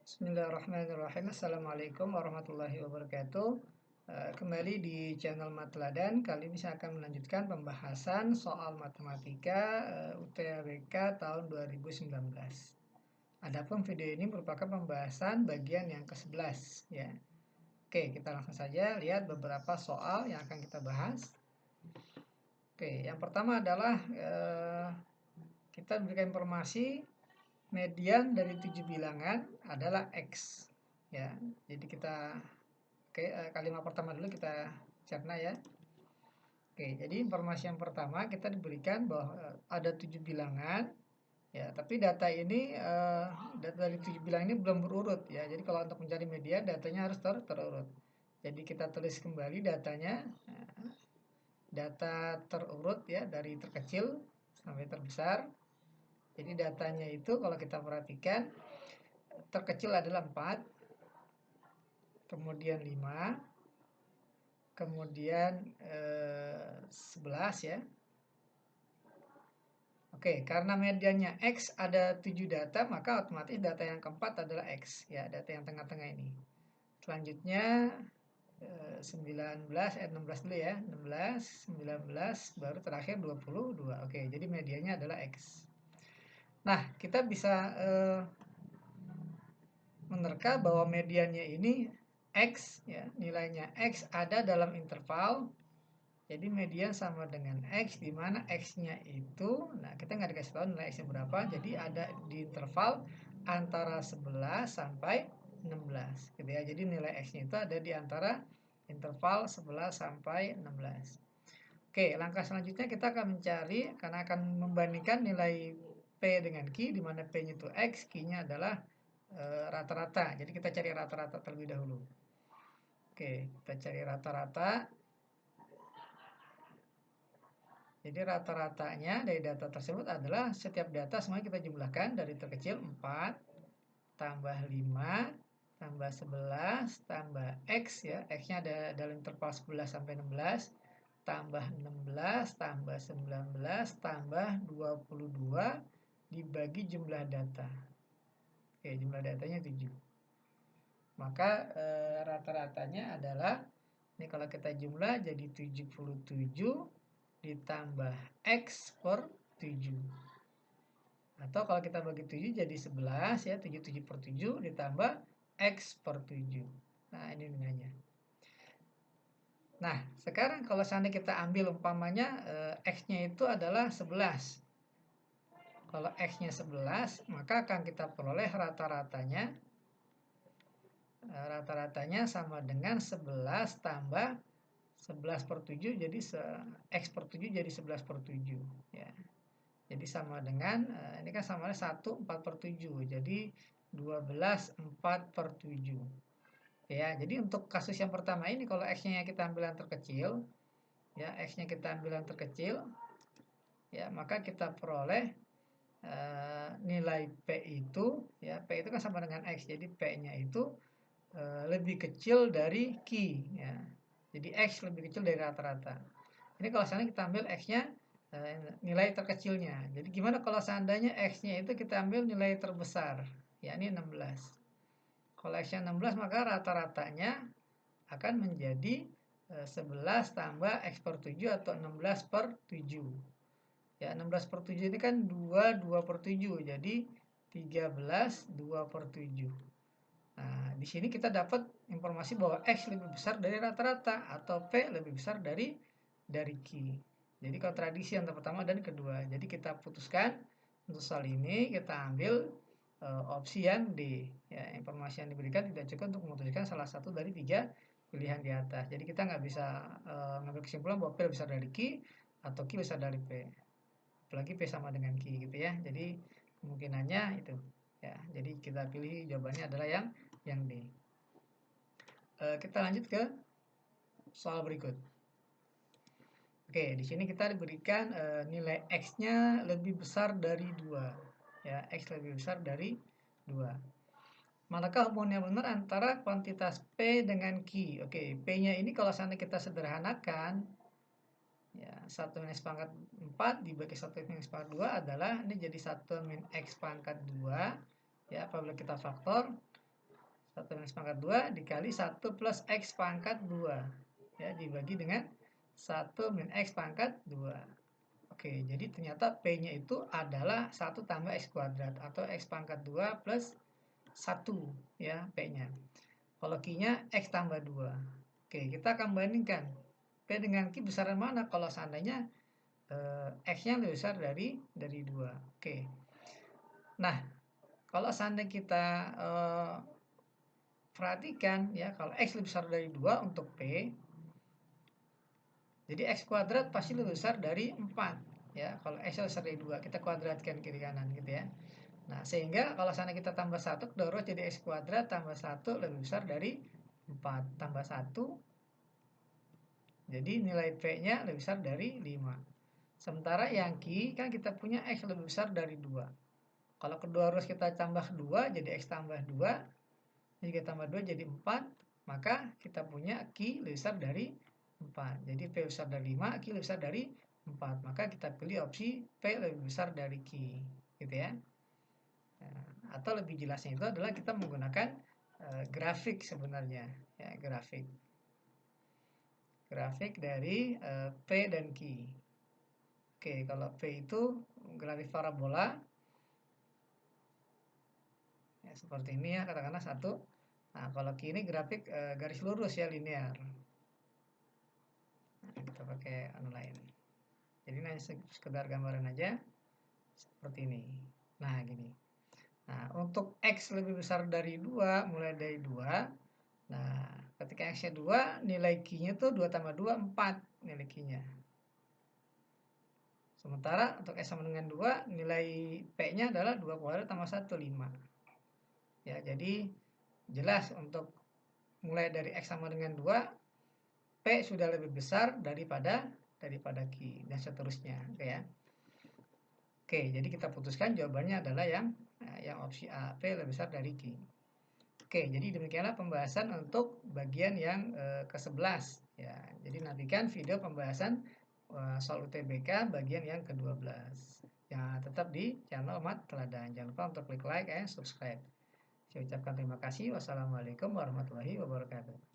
Bismillahirrahmanirrahim. Assalamualaikum warahmatullahi wabarakatuh. Kembali di channel Matladan. Kali ini saya akan melanjutkan pembahasan soal matematika UTBK tahun 2019. Adapun video ini merupakan pembahasan bagian yang ke-11 ya. Oke, kita langsung saja lihat beberapa soal yang akan kita bahas. Oke, yang pertama adalah kita berikan informasi median dari 7 bilangan adalah X ya. Jadi kita kalimat pertama dulu kita cerna ya. Oke, jadi informasi yang pertama kita diberikan bahwa ada 7 bilangan ya, tapi data ini data dari 7 bilangan ini belum berurut ya. Jadi kalau untuk mencari median datanya harus terurut. Jadi kita tulis kembali datanya, data terurut ya dari terkecil sampai terbesar. Jadi datanya itu kalau kita perhatikan terkecil adalah 4, kemudian 5, kemudian 11 ya. Oke, karena mediannya X ada 7 data, maka otomatis data yang keempat adalah X ya, data yang tengah-tengah ini. Selanjutnya 16 dulu ya, 16, 19, baru terakhir 22. Oke, jadi mediannya adalah X. Nah, kita bisa menerka bahwa mediannya ini X ya, nilainya X ada dalam interval. Jadi median sama dengan X, di mana X-nya itu, nah kita nggak dikasih tahu nilai X-nya berapa, jadi ada di interval antara 11 sampai 16 gitu ya. Jadi nilai X-nya itu ada di antara interval 11 sampai 16. Oke, langkah selanjutnya kita akan mencari, karena akan membandingkan nilai P dengan Q, di mana P-nya itu X, Q-nya adalah rata-rata. Jadi kita cari rata-rata terlebih dahulu. Oke, kita cari rata-rata. Jadi rata-ratanya dari data tersebut adalah setiap data semuanya kita jumlahkan dari terkecil 4 tambah 5 tambah 11 tambah X ya. X-nya ada dalam interval 11 sampai 16 tambah 16 tambah 19 tambah 22 dibagi jumlah data. Oke, jumlah datanya 7. Maka rata-ratanya adalah, ini kalau kita jumlah jadi 77 ditambah X per 7. Atau kalau kita bagi 7 jadi 11 ya, 77 per 7 ditambah X per 7. Nah, ini nilainya. Nah, sekarang kalau seandainya kita ambil umpamanya X-nya itu adalah 11. Kalau X-nya 11, maka akan kita peroleh rata-ratanya sama dengan 11 tambah 11 per 7, jadi X per 7 jadi 11 per 7 ya. Jadi sama dengan ini kan sama 1 4 per 7, jadi 12 4 per 7 ya. Jadi untuk kasus yang pertama ini kalau X-nya kita ambil yang terkecil ya, X-nya kita ambil yang terkecil ya, maka kita peroleh nilai P itu ya, P itu kan sama dengan X, jadi P-nya itu lebih kecil dari Q ya. Jadi X lebih kecil dari rata-rata. Ini kalau seandainya kita ambil X-nya nilai terkecilnya. Jadi gimana kalau seandainya X-nya itu kita ambil nilai terbesar, yakni 16. Kalau X-nya 16 maka rata-ratanya akan menjadi 11 tambah X per 7 atau 16 per 7. Ya, 16 per 7 ini kan 2 per 7, jadi 13 2 per 7. Nah, di sini kita dapat informasi bahwa X lebih besar dari rata-rata atau P lebih besar dari Q. Jadi kontradiksi antara pertama dan kedua. Jadi kita putuskan untuk soal ini kita ambil opsi yang D. Ya, informasi yang diberikan tidak cukup untuk memutuskan salah satu dari 3 pilihan di atas. Jadi kita nggak bisa ngambil kesimpulan bahwa P lebih besar dari Q atau Q besar dari P. Apalagi P sama dengan Q gitu ya. Jadi kemungkinannya itu. Ya, jadi kita pilih jawabannya adalah yang D. Kita lanjut ke soal berikut. Oke, di sini kita diberikan nilai X-nya lebih besar dari 2. Ya, X lebih besar dari 2. Manakah hubungan yang benar antara kuantitas P dengan Q? Oke, P-nya ini kalau seandainya kita sederhanakan, ya, 1 min X pangkat 4 dibagi 1 min X pangkat 2 adalah, ini jadi 1 min X pangkat 2. Ya, apabila kita faktor, 1 min X pangkat 2 dikali 1 plus X pangkat 2. Ya, dibagi dengan 1 min X pangkat 2. Oke, jadi ternyata P-nya itu adalah 1 tambah X kuadrat atau X pangkat 2 plus 1 ya P-nya. Kalau Q-nya X tambah 2. Oke, kita akan bandingkan P dengan Q besaran mana kalau seandainya X-nya lebih besar dari 2. Oke. Nah, kalau seandainya kita perhatikan ya, kalau X lebih besar dari 2 untuk P, jadi X kuadrat pasti lebih besar dari 4. Ya, kalau X lebih besar dari 2, kita kuadratkan kiri kanan gitu ya. Nah, sehingga kalau seandainya kita tambah 1, kedua jadi X kuadrat tambah 1 lebih besar dari 4. Tambah 1, jadi nilai P-nya lebih besar dari 5. Sementara yang Q kan kita punya X lebih besar dari 2. Kalau kedua ruas kita tambah 2, jadi X tambah 2. Jika tambah 2 jadi 4, maka kita punya Q lebih besar dari 4. Jadi P besar dari 5, Q lebih besar dari 4. Maka kita pilih opsi P lebih besar dari Q. Gitu ya. Atau lebih jelasnya itu adalah kita menggunakan grafik sebenarnya. Ya, grafik dari P dan Q. Oke, kalau P itu grafik parabola. Ya, seperti ini ya, katakanlah 1. Nah, kalau Q ini grafik garis lurus ya, linear. Nah, kita pakai anu lain. Jadi hanya sekedar gambaran aja seperti ini. Nah, gini. Nah, untuk X lebih besar dari 2, mulai dari 2. Nah, ketika X-nya 2, nilai Q-nya tuh 2 tambah 2, 4 nilai Q-nya. Sementara untuk X sama dengan 2, nilai P-nya adalah 2 kuadrat tambah 1, 5. Ya, jadi jelas untuk mulai dari X sama dengan 2, P sudah lebih besar daripada Q dan seterusnya, oke ya. Oke, jadi kita putuskan jawabannya adalah yang opsi A, P lebih besar dari Q. Oke, jadi demikianlah pembahasan untuk bagian yang ke-11 ya. Jadi nantikan video pembahasan soal UTBK bagian yang ke-12. Ya, tetap di channel Mat Teladan. Jangan lupa untuk klik like and subscribe. Saya ucapkan terima kasih. Wassalamualaikum warahmatullahi wabarakatuh.